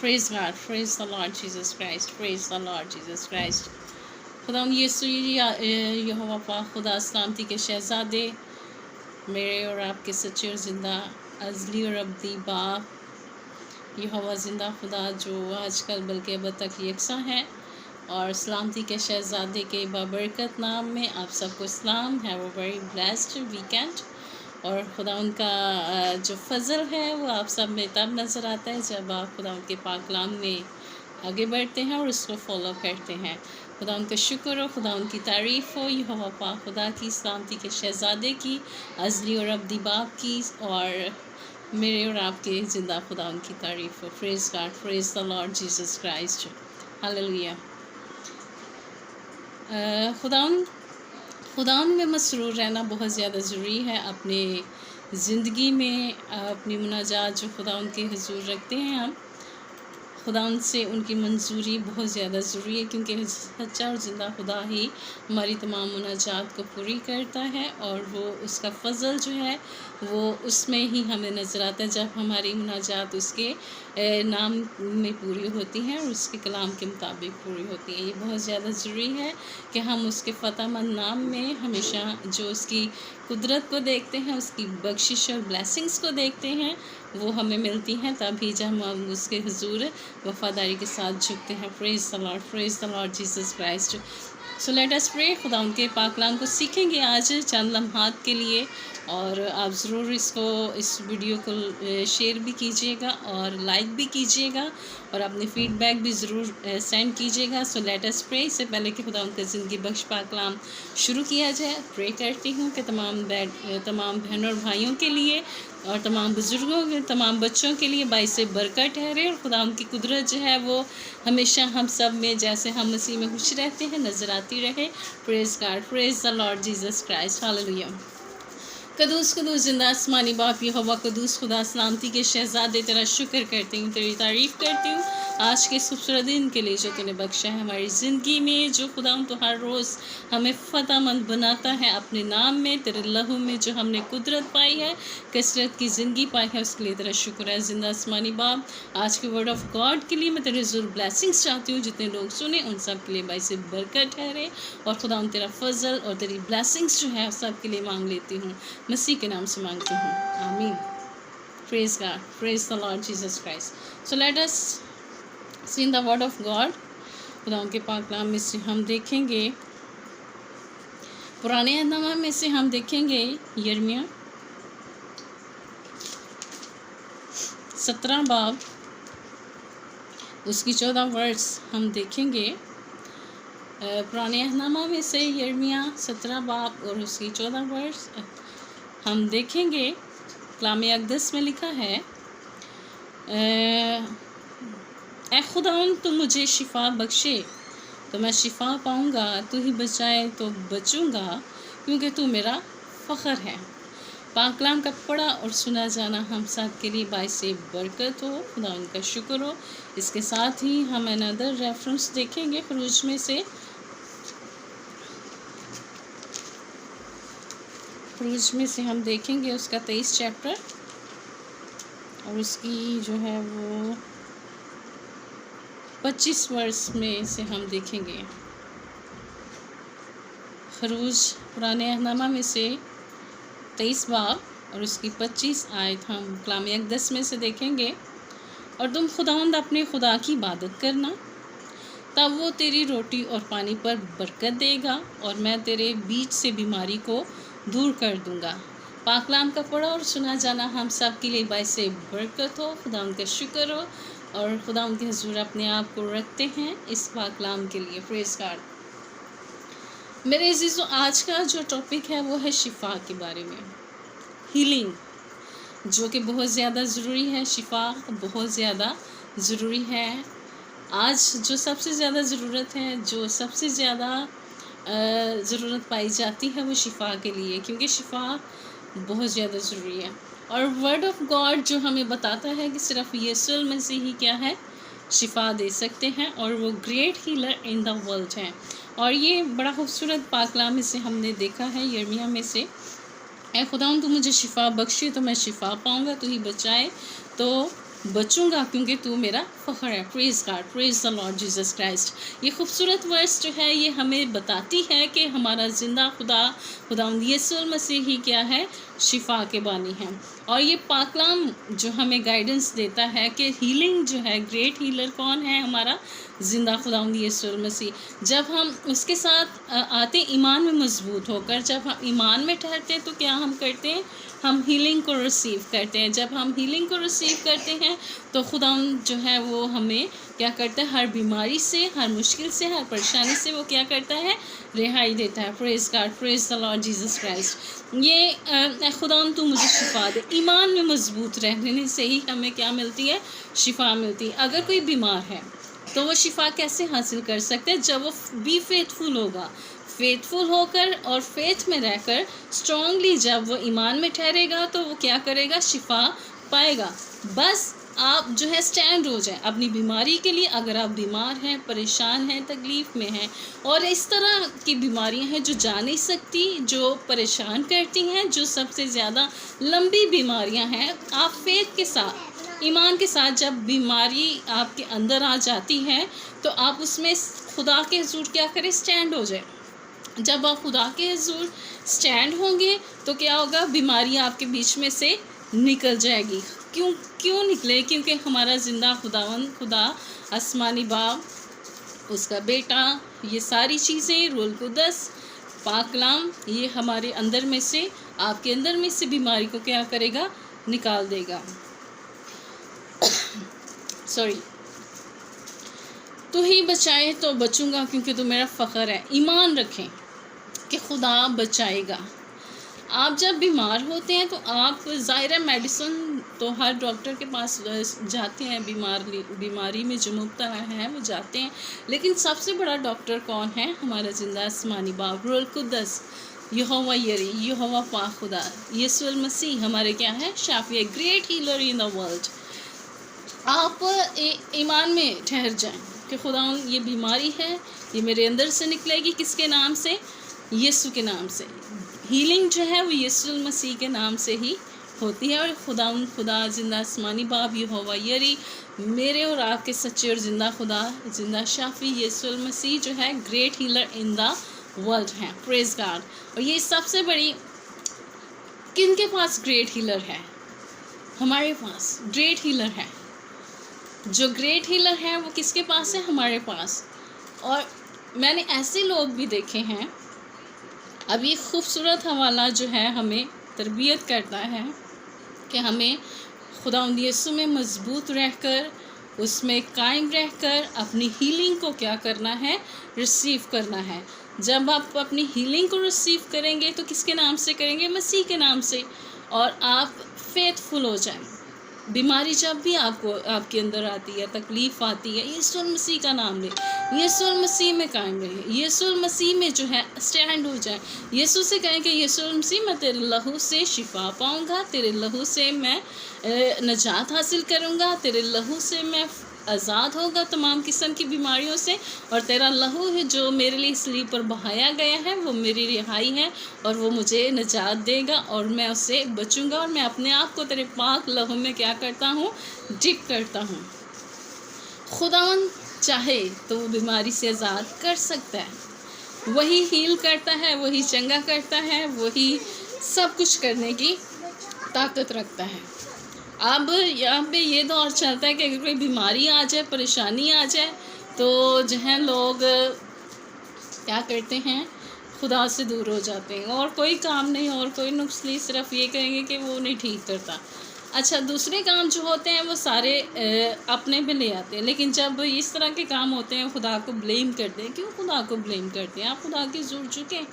Praise God, praise the Lord Jesus Christ, praise the Lord Jesus Christ. खुदाम यीशु यहोवा पाक खुदा सलामती के शहज़ादे मेरे और आपके सच्चे और ज़िंदा अज़ली और अब्दी बाप यहोवा ज़िंदा खुदा जो आजकल बल्कि अब तक यकसा है और सलामती के शहज़ादे के बाबरकत नाम में आप सबको सलाम। Have a very blessed weekend. और खुदा उनका जो फ़ज़ल है वो आप सब में तब नज़र आता है जब आप खुदा उनके पाक कलाम में आगे बढ़ते हैं और उसको फॉलो करते हैं। खुदा उनका शुक्र हो, खुदा उनकी तारीफ़ हो। यहोवा पाक खुदा की सलामती के शहज़ादे की अज़ली और अब्दी बाप की और मेरे और आपके ज़िंदा खुदा उनकी तारीफ़ हो। Praise God, praise the Lord Jesus Christ, hallelujah. खुदा में मसरूर रहना बहुत ज़्यादा ज़रूरी है। अपने ज़िंदगी में अपनी मुनाजात जो खुदा उनके हुजूर रखते हैं हम, खुदा उनसे उनकी मंजूरी बहुत ज़्यादा ज़रूरी है, क्योंकि सच्चा और ज़िंदा खुदा ही हमारी तमाम मुनाजात को पूरी करता है और वो उसका फ़ज़ल जो है वो उसमें ही हमें नज़र आता है जब हमारी मुनाजात उसके नाम में पूरी होती हैं और उसके कलाम के मुताबिक पूरी होती है। ये बहुत ज़्यादा ज़रूरी है कि हम उसके फ़तहमंद नाम में हमेशा जो उसकी कुदरत को देखते हैं, उसकी बख्शिश और ब्लेसिंग्स को देखते हैं, वो हमें मिलती हैं तभी जब हम उसके हुजूर वफ़ादारी के साथ झुकते हैं। Praise the Lord Jesus Christ. So let us pray. खुदा उनके पाक कलाम को सीखेंगे आज चंद लम्हात के लिए, और आप ज़रूर इस वीडियो को शेयर भी कीजिएगा और लाइक भी कीजिएगा और अपने फीडबैक भी ज़रूर सेंड कीजिएगा। So let us pray. इससे पहले कि खुदा उनका ज़िंदगी बख्श पाक कलाम शुरू किया जाए, प्रे करती हूँ कि तमाम बहनों और भाइयों के लिए और तमाम बुज़ुर्गों के, तमाम बच्चों के लिए बाइस बरकत ठहरे और खुदा उनकी कुदरत जो है वो हमेशा हम सब में जैसे हम मसीह में खुश रहते हैं नज़र आती रहे। Praise God, praise the Lord Jesus Christ, hallelujah. कदूस कदूस जिंदा आसमानी बाप यहोवा कदूस खुदा सलामती के शहज़ादे तेरा शुक्र करती हूँ, तेरी तारीफ़ करती हूँ आज के खूबसूरत दिन के लिए जो तूने बख्शा है हमारी ज़िंदगी में, जो खुदा तो हर रोज़ हमें फ़तहमंद बनाता है अपने नाम में, तेरे लहू में जो हमने कुदरत पाई है, कसरत की ज़िंदगी पाई है, उसके लिए तेरा शुक्र है। जिंदा आसमानी बाप आज के वर्ड ऑफ गॉड के लिए मैं तेरे ज़रूर ब्लेसिंग्स चाहती हूँ, जितने लोग सुने उन सब के लिए बाइस बरकत ठहरे और खुदा तेरा फ़ज़ल और तेरी ब्लेसिंग्स जो है सब के लिए मांग लेती हूँ, मसीह के नाम से मांगती हूँ, आमीन। Praise God, praise the Lord Jesus Christ. So let us see in the word of God. खुदा के पाक कलाम में से हम देखेंगे, पुराने अहदनामा में से हम देखेंगे यिर्मयाह 17 बाब उसकी 14 वर्स हम देखेंगे। पुराने अहदनामा में से यिर्मयाह 17 बाब और उसकी 14 वर्स हम देखेंगे। कलाम अक़दस में लिखा है, ए खुदावंद तू मुझे शिफा बख्शे तो मैं शिफा पाऊँगा, तू ही बचाए तो बचूँगा, क्योंकि तू मेरा फ़ख्र है। पाक कलाम का पढ़ा और सुना जाना हम सब के लिए बाइस बरकत हो, खुदा उनका शुक्र हो। इसके साथ ही हम अनदर रेफरेंस देखेंगे ख़ुरूज में से, ख़ुरूज में से हम देखेंगे उसका 23 चैप्टर और उसकी जो है वो 25 वर्स में से हम देखेंगे। ख़ुरूज पुराने अहदनामा में से 23 बाब और उसकी 25 आयत हम कलाम अक़दस में से देखेंगे। और तुम खुदावंद अपने खुदा की इबादत करना, तब वो तेरी रोटी और पानी पर बरकत देगा और मैं तेरे बीच से बीमारी को दूर कर दूंगा। पाक कलाम का पढ़ा और सुना जाना हम सब के लिए बाइस बरकत हो, खुदा उनका शुक्र हो और खुदा उनके हुजूर अपने आप को रखते हैं इस पाक कलाम के लिए। Praise God. मेरे अज़ीज़ों, आज का जो टॉपिक है वो है शिफा के बारे में, हीलिंग, जो कि बहुत ज़्यादा ज़रूरी है। शिफा बहुत ज़्यादा ज़रूरी है। आज जो सबसे ज़्यादा ज़रूरत है, जो सबसे ज़्यादा ज़रूरत पाई जाती है वो शिफा के लिए, क्योंकि शिफा बहुत ज़्यादा ज़रूरी है। और वर्ड ऑफ गॉड जो हमें बताता है कि सिर्फ यीशु मसीह ही क्या है, शिफा दे सकते हैं और वो great healer in the world हैं। और ये बड़ा खूबसूरत पाक कलाम में से हमने देखा है यिर्मयाह में से, ए खुदावंद तू मुझे शिफा बख्शे तो मैं शिफा पाऊँगा, तू ही बचाए तो बचूंगा क्योंकि तू मेरा फ़ख्र है। Praise God, praise the Lord Jesus Christ. ये खूबसूरत वर्स जो है ये हमें बताती है कि हमारा ज़िंदा खुदावंद यीशु मसीह ही क्या है, शिफा के बानी हैं। और ये पाकलाम जो हमें गाइडेंस देता है कि हीलिंग जो है, ग्रेट हीलर कौन है, हमारा ज़िंदा खुदावंद यीशु मसीह। जब हम उसके साथ आते ईमान में मजबूत होकर, जब हम ईमान में ठहरते हैं तो क्या हम करते हैं, हम हीलिंग को रिसीव करते हैं। जब हम हीलिंग को रिसीव करते हैं तो खुदावंद जो है वो हमें क्या करता है, हर बीमारी से, हर मुश्किल से, हर परेशानी से वो क्या करता है, रिहाई देता है। Praise God, praise the Lord Jesus Christ. ये खुदावंद तू मुझे शिफा दे। ईमान में मजबूत रहने से ही हमें क्या मिलती है, शिफा मिलती है। अगर कोई बीमार है तो वो शिफा कैसे हासिल कर सकते हैं, जब वो बी फेथफुल होगा, फेथफुल होकर और फेथ में रहकर स्ट्रांगली जब वो ईमान में ठहरेगा तो वो क्या करेगा, शिफा पाएगा। बस आप जो है स्टैंड हो जाए अपनी बीमारी के लिए। अगर आप बीमार हैं, परेशान हैं, तकलीफ़ में हैं और इस तरह की बीमारियां हैं जो जा नहीं सकती, जो परेशान करती हैं, जो सबसे ज़्यादा लंबी बीमारियां हैं, आप फेथ के साथ, ईमान के साथ जब बीमारी आपके अंदर आ जाती है तो आप उसमें खुदा के हुजूर क्या करें, स्टैंड हो जाए। जब आप खुदा के हुजूर स्टैंड होंगे तो क्या होगा, बीमारी आपके बीच में से निकल जाएगी। क्यों निकले, क्योंकि हमारा ज़िंदा खुदा आसमानी बाप, उसका बेटा, ये सारी चीज़ें, रूहुल कुद्दस, पाकलाम, ये हमारे अंदर में से, आपके अंदर में से बीमारी को क्या करेगा, निकाल देगा। सॉरी, तू ही बचाए तो बचूंगा क्योंकि तू मेरा फ़ख्र है। ईमान रखें कि खुदा बचाएगा। आप जब बीमार होते हैं तो आप ज़ाहिर मेडिसिन तो हर डॉक्टर के पास जाते हैं, बीमारी में जो मुब्तला हैं वो जाते हैं, लेकिन सबसे बड़ा डॉक्टर कौन है, हमारा ज़िंदा आसमानी बाप, रूहुल कुद्दस, यहोवा यरी, यहोवा पाक खुदा, यीशु मसीह हमारे क्या है, Shafi, great healer in the world. आप ईमान में ठहर जाएं कि खुदा ये बीमारी है, ये मेरे अंदर से निकलेगी, किसके नाम से, यीशु के नाम से। हीलिंग जो है वो यीशु मसीह के नाम से ही होती है। और खुदा ज़िंदा आसमानी बाप, यहोवा यरी, मेरे और आपके सच्चे और ज़िंदा खुदा, ज़िंदा शाफी यीशु मसीह जो है great healer in the world हैं। Praise God. और ये सबसे बड़ी, किन के पास ग्रेट हीलर है, हमारे पास ग्रेट हीलर है। जो ग्रेट हीलर है वो किसके पास है, हमारे पास। और मैंने ऐसे लोग भी देखे हैं। अब ये खूबसूरत हवाला जो है हमें तरबियत करता है कि हमें खुदावंद यीशु में मजबूत रहकर, उसमें कायम रहकर अपनी हीलिंग को क्या करना है, रिसीव करना है। जब आप अपनी हीलिंग को रिसीव करेंगे तो किसके नाम से करेंगे, मसीह के नाम से। और आप फेथफुल हो जाएं। बीमारी जब भी आपके अंदर आती है, तकलीफ़ आती है, यीशु मसीह का नाम ले, यीशु मसीह में कायम रहे, यीशु मसीह में जो है स्टैंड हो जाए। यीशु से कहें कि यीशु मसीह मैं तेरे लहू से शिफा पाऊंगा, तेरे लहू से मैं नजात हासिल करूंगा, तेरे लहू से मैं आज़ाद होगा तमाम किस्म की बीमारियों से। और तेरा लहू है जो मेरे लिए सलीब पर बहाया गया है वो मेरी रिहाई है और वो मुझे निजात देगा और मैं उससे बचूंगा। और मैं अपने आप को तेरे पाक लहू में क्या करता हूँ, डिप करता हूँ। खुदावन चाहे तो वो बीमारी से आज़ाद कर सकता है, वही हील करता है, वही चंगा करता है, वही सब कुछ करने की ताकत रखता है। अब यहाँ पे ये दौर चलता है कि अगर कोई बीमारी आ जाए, परेशानी आ जाए तो जो है लोग क्या करते हैं, खुदा से दूर हो जाते हैं और कोई काम नहीं और कोई नुस्ख़ा नहीं, सिर्फ ये कहेंगे कि वो नहीं ठीक करता। अच्छा, दूसरे काम जो होते हैं वो सारे अपने पे ले आते हैं, लेकिन जब इस तरह के काम होते हैं खुदा को ब्लेम करते हैं। क्यों खुदा को ब्लेम करते हैं? आप खुदा के ज़रूर झुकें,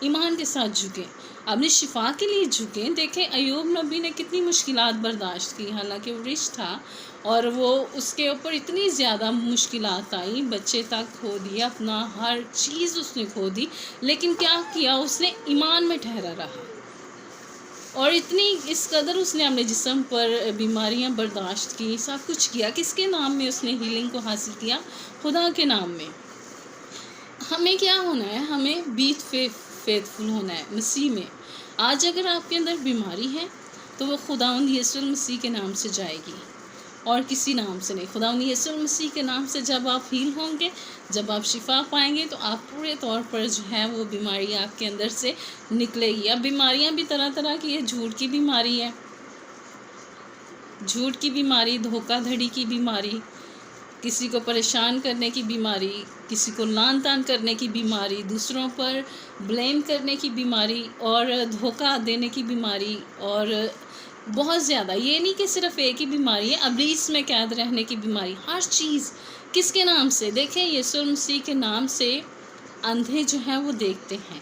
ईमान के साथ झुकें, अपनी शिफा के लिए झुकें। देखें अय्यूब नबी ने कितनी मुश्किलात बर्दाश्त की, हालांकि वो रिच था और वो उसके ऊपर इतनी ज़्यादा मुश्किलात आई, बच्चे तक खो दिए, अपना हर चीज़ उसने खो दी, लेकिन क्या किया उसने, ईमान में ठहरा रहा। और इतनी इस कदर उसने अपने जिस्म पर बीमारियां बर्दाश्त की, सब कुछ किया। किसके नाम में उसने हीलिंग को हासिल किया? खुदा के नाम में। हमें क्या होना है? हमें बी फेथफुल होना है मसीह में। आज अगर आपके अंदर बीमारी है तो वो खुदावंद यीशु मसीह के नाम से जाएगी। और किसी नाम से नहीं। खुदावंद यीशु मसीह के नाम से जब आप हील होंगे, जब आप शिफा पाएंगे, तो आप पूरे तौर पर जो है वो बीमारी आपके अंदर से निकलेगी। अब बीमारियां भी तरह तरह की है। झूठ की बीमारी है, झूठ की बीमारी, धोखाधड़ी की बीमारी, किसी को परेशान करने की बीमारी, किसी को लान तान करने की बीमारी, दूसरों पर ब्लेम करने की बीमारी और धोखा देने की बीमारी, और बहुत ज़्यादा, ये नहीं कि सिर्फ एक ही बीमारी है, इब्लीस में कैद रहने की बीमारी। हर चीज़ किसके नाम से? देखें, यीशु मसीह के नाम से अंधे जो हैं वो देखते हैं,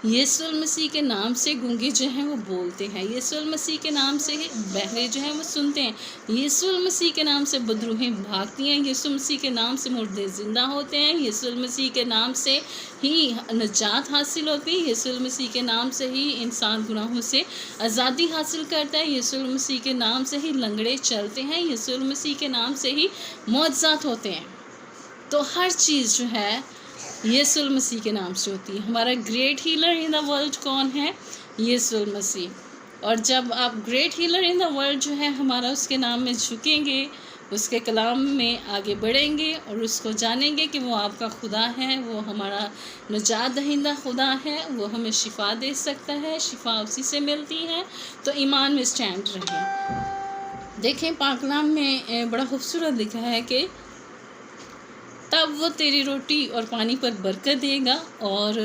यीशु मसीह के नाम से गूंगे जो हैं वो बोलते हैं, यीशु मसीह के नाम से बहरे जो हैं वो सुनते हैं, यीशु मसीह के नाम से बदरूहें भागती हैं, यीशु मसीह के नाम से मुर्दे ज़िंदा होते हैं, यीशु मसीह के नाम से ही नजात हासिल होती है, यीशु मसीह के नाम से ही इंसान गुनाहों से आज़ादी हासिल करता है, यीशु मसीह के नाम से ही लंगड़े चलते हैं, यीशु मसीह के नाम से ही मौजज़ात होते हैं। तो हर चीज़ जो है यीशु मसीह के नाम से होती है। हमारा great healer in the world कौन है? यीशु मसीह। और जब आप great healer in the world जो है हमारा, उसके नाम में झुकेंगे, उसके कलाम में आगे बढ़ेंगे और उसको जानेंगे कि वो आपका खुदा है, वो हमारा नजात दहिंदा खुदा है, वो हमें शिफा दे सकता है, शिफा उसी से मिलती है। तो ईमान में स्टैंड रहें। देखें, पाक कलाम में बड़ा खूबसूरत लिखा है कि तब वो तेरी रोटी और पानी पर बरकत देगा और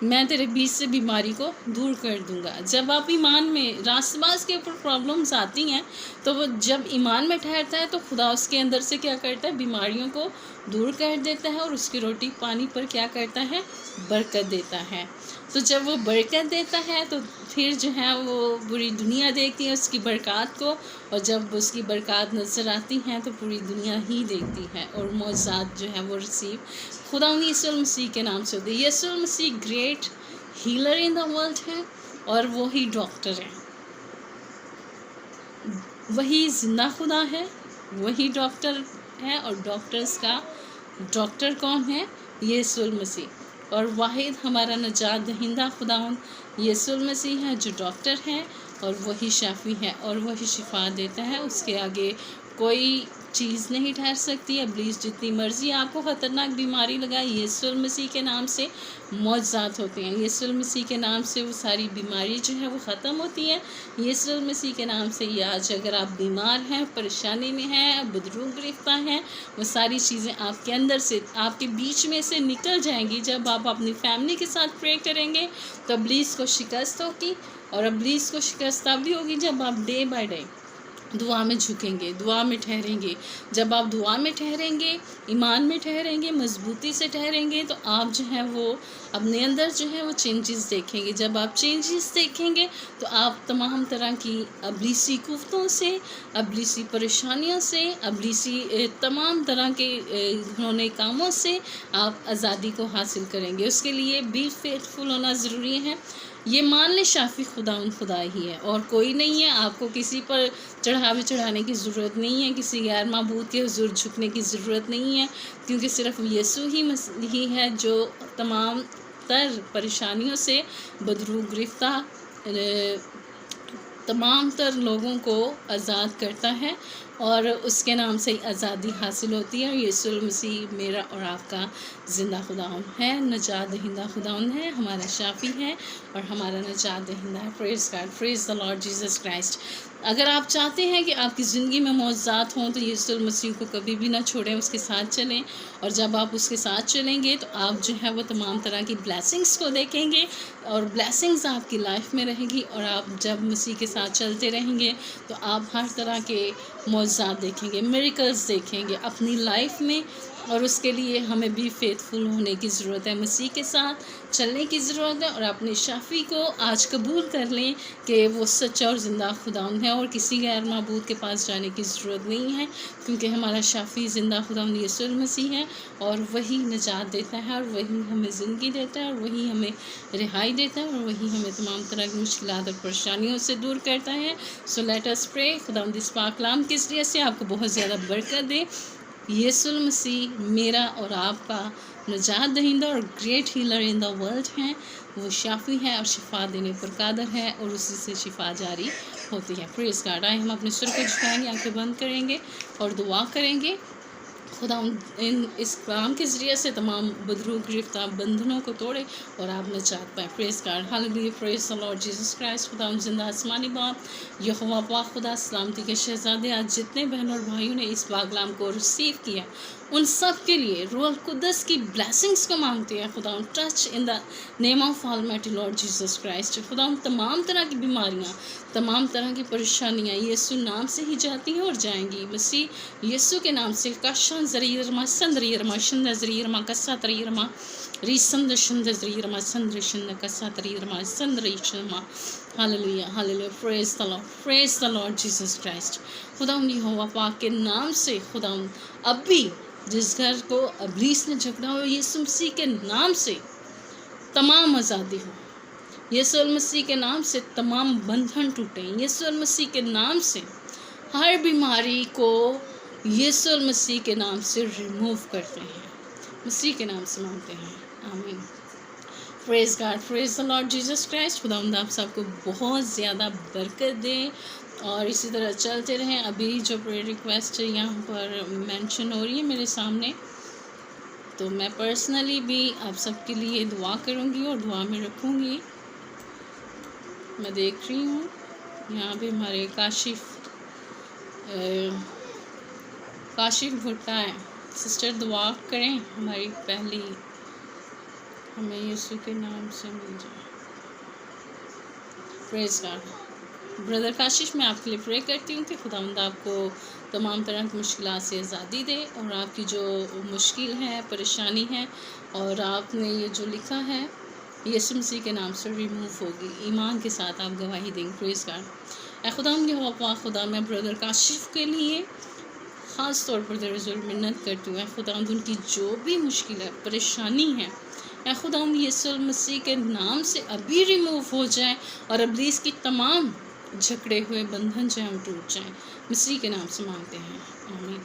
मैं तेरे बीच से बीमारी को दूर कर दूंगा। जब आप ईमान में, रास्तबाज के ऊपर प्रॉब्लम्स आती हैं, तो वो जब ईमान में ठहरता है तो खुदा उसके अंदर से क्या करता है? बीमारियों को दूर कर देता है और उसकी रोटी पानी पर क्या करता है? बरकत देता है। तो जब वो बरकत देता है तो फिर जो है वो पूरी दुनिया देखती है उसकी बरक़ात को, और जब उसकी बरक़ात नज़र आती हैं तो पूरी दुनिया ही देखती है, और मौजज़ात जो है वो रिसीव खुदावंद यीशु मसीह के नाम से होती है। यीशु मसीह great healer in the world है और वो ही डॉक्टर है, वही ज़िंदा खुदा है, वही डॉक्टर है। और डॉक्टर्स का डॉक्टर कौन है? यीशु मसीह। और वाहिद हमारा नजात दहिंदा खुदावंद यीशु मसीह है जो डॉक्टर है, और वही शाफी है और वही शिफा देता है। उसके आगे कोई चीज़ नहीं ठहर सकती। इब्लीस जितनी मर्ज़ी आपको ख़तरनाक बीमारी लगाए, यीशु मसीह के नाम से मौजज़ात होते हैं, यीशु मसीह के नाम से वो सारी बीमारी जो है वो ख़त्म होती है। यीशु मसीह के नाम से ही आज अगर आप बीमार हैं, परेशानी में हैं, बदरू गिरफ्तार हैं, वो सारी चीज़ें आपके अंदर से, आपके बीच में से निकल जाएंगी। जब आप अपनी फैमिली के साथ प्रे करेंगे तो इब्लीस को शिकस्त होगी, और इब्लीस को शिकस्त तब भी होगी जब आप डे बाय डे दुआ में झुकेंगे, दुआ में ठहरेंगे। जब आप दुआ में ठहरेंगे, ईमान में ठहरेंगे, मजबूती से ठहरेंगे, तो आप जो है वो अपने अंदर जो है वो चेंजेस देखेंगे। जब आप चेंजेस देखेंगे तो आप तमाम तरह की इब्लीसी कुफ्तों से, इब्लीसी परेशानियों से, इब्लीसी तमाम तरह के घिनौने कामों से आप आज़ादी को हासिल करेंगे। उसके लिए बी फेथफुल होना ज़रूरी है। ये मान ले शाफी खुदा ही है और कोई नहीं है। आपको किसी पर चढ़ावे चढ़ाने की ज़रूरत नहीं है, किसी गैर माबूद के हुज़ूर झुकने की ज़रूरत नहीं है, क्योंकि सिर्फ यीशु ही है जो तमाम तर परेशानियों से बदरू गिरफ्तार तमाम तर लोगों को आज़ाद करता है, और उसके नाम से आज़ादी हासिल होती है। यीशु मसीह मेरा और आपका ज़िंदा खुदावन है, नजात दहिंदा खुदावन है, हमारा शाफी है और हमारा नजात दहिंदा है। Praise God, praise the Lord Jesus Christ. अगर आप चाहते हैं कि आपकी ज़िंदगी में मौजज़ात हों तो यीशु मसीह को कभी भी ना छोड़ें, उसके साथ चलें, और जब आप उसके साथ चलेंगे तो आप जो है वो तमाम तरह की ब्लेसिंग्स को देखेंगे, और ब्लेसिंग्स आपकी लाइफ में रहेगी। और आप जब मसीह के साथ चलते रहेंगे तो आप हर तरह के मौजज़ात देखेंगे, मिरेकल्स देखेंगे अपनी लाइफ में। और उसके लिए हमें भी फेथफुल होने की ज़रूरत है, मसीह के साथ चलने की ज़रूरत है, और अपने शाफी को आज कबूल कर लें कि वो सच्चा और ज़िंदा खुदावंद है, और किसी गैर माबूद के पास जाने की ज़रूरत नहीं है, क्योंकि हमारा शाफी ज़िंदा खुदावंद यीशु मसीह है, और वही निजात देता है, और वही हमें ज़िंदगी देता है, और वही हमें रिहाई देता है, और वही हमें तमाम तरह की मुश्किलात और परेशानियों से दूर करता है। So let us pray. खुदावंद इस पाक कलाम के ज़रिए से आपको बहुत ज़्यादा बरकत दे। यीशु मसीह मेरा और आपका नजात दहिंदा और great healer in the world हैं। वो शाफी है और शिफा देने पर कादर है, और उसी से शिफा जारी होती है। Praise God. आइए हम अपने सिर को झुकाएंगे, आंखें बंद करेंगे और दुआ करेंगे। खुदा इस कलाम के ज़रिए से तमाम बदरू गिरफ्तार बंधनों को तोड़े और आप निजात पाएँ। Praise God. Hallelujah. Praise the Lord Jesus Christ. खुदा जिंदा आसमानी बाप यहोवा पाक खुदा सलामती के शहज़ादे, आज जितने बहन और भाइयों ने इस पाकलाम को रिसीव किया उन सब के लिए रूह कुदस की ब्लेसिंग्स को मांगते हैं। खुदा touch in the name of almighty Lord Jesus Christ. खुदा तमाम तरह की बीमारियां, तमाम तरह की परेशानियां यीशु नाम से ही जाती हैं और जाएंगी। मसीह यीशु के नाम से काशान ज़रीरमा संद्रीरमा शंद ज़रीरमा कसा तरीरमा रीसंद शंद ज़रीरमा संद्र शंद कसा तरीरमा संद्रीशमा। Hallelujah hallelujah. Praise the Lord, praise the Lord Jesus Christ. खुदा यहोवा पाक के नाम से खुदा अब भी जिस घर को इब्लीस ने झगड़ा हो, यीशु मसीह के नाम से तमाम आज़ादी हो। यीशु मसीह के नाम से तमाम बंधन टूटे। यीशु मसीह के नाम से हर बीमारी को यीशु मसीह के नाम से रिमूव करते हैं। मसीह के नाम से मांगते हैं, आमीन। Praise God, praise the Lord Jesus Christ. खुदावंद आप सबको बहुत ज़्यादा बरकत दें और इसी तरह चलते रहें। अभी जो प्रेयर रिक्वेस्ट यहाँ पर मेंशन हो रही है मेरे सामने, तो मैं पर्सनली भी आप सबके लिए दुआ करूँगी और दुआ में रखूँगी। मैं देख रही हूँ यहाँ पे हमारे काशिफ भुट्टा है। सिस्टर दुआ करें हमारी पहली, हमें यीशु के नाम से मिल जाए। Praise God. ब्रदर काशिश, मैं आपके लिए प्रे करती हूँ कि खुदावंद आपको तमाम तरह की मुश्किलात से आज़ादी दे और आपकी जो मुश्किल है, परेशानी है और आपने ये जो लिखा है यीशु मसीह के नाम से रिमूव होगी। ईमान के साथ आप गवाही देंगे। Praise God. खुदावंद यहोवा खुदा, मैं ब्रदर काशिफ के लिए ख़ास तौर पर दरअसल मिन्नत करती हूँ। खुदावंद उनकी जो भी मुश्किल है, परेशानी है, खुदावंद यीशु मसीह के नाम से अभी रिमूव हो जाए और इब्लीस की तमाम झगड़े हुए बंधन जो हम टूट जाएं। मसीह के नाम से मांगते हैं, आमीन।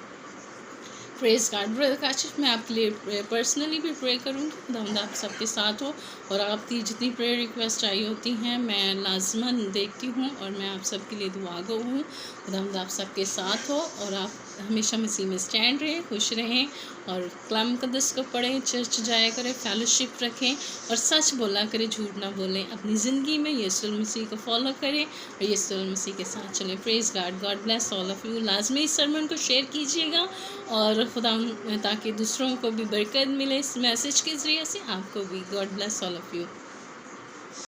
Praise God. ब्रदर काशिफ, मैं आपके लिए पर्सनली भी प्रे करूँगी। खुदावंद आप सबके साथ हो और आपकी जितनी प्रेयर रिक्वेस्ट आई होती हैं मैं लाजमन देखती हूँ और मैं आप सबके लिए दुआ गो हूँ। खुदावंद आप सबके साथ हो और आप हमेशा मसीह में स्टैंड रहें, खुश रहें और कलाम मुक़द्दस को पढ़ें, चर्च जाया करें, फेलोशिप रखें और सच बोला करें, झूठ ना बोलें। अपनी ज़िंदगी में यीशु मसीह को फॉलो करें और यीशु मसीह के साथ चलें। Praise God. God bless all of you. लाजमी इस सरमन को शेयर कीजिएगा और खुदा ताकि दूसरों को भी बरकत मिले इस मैसेज के ज़रिए से, आपको भी। God bless all of you.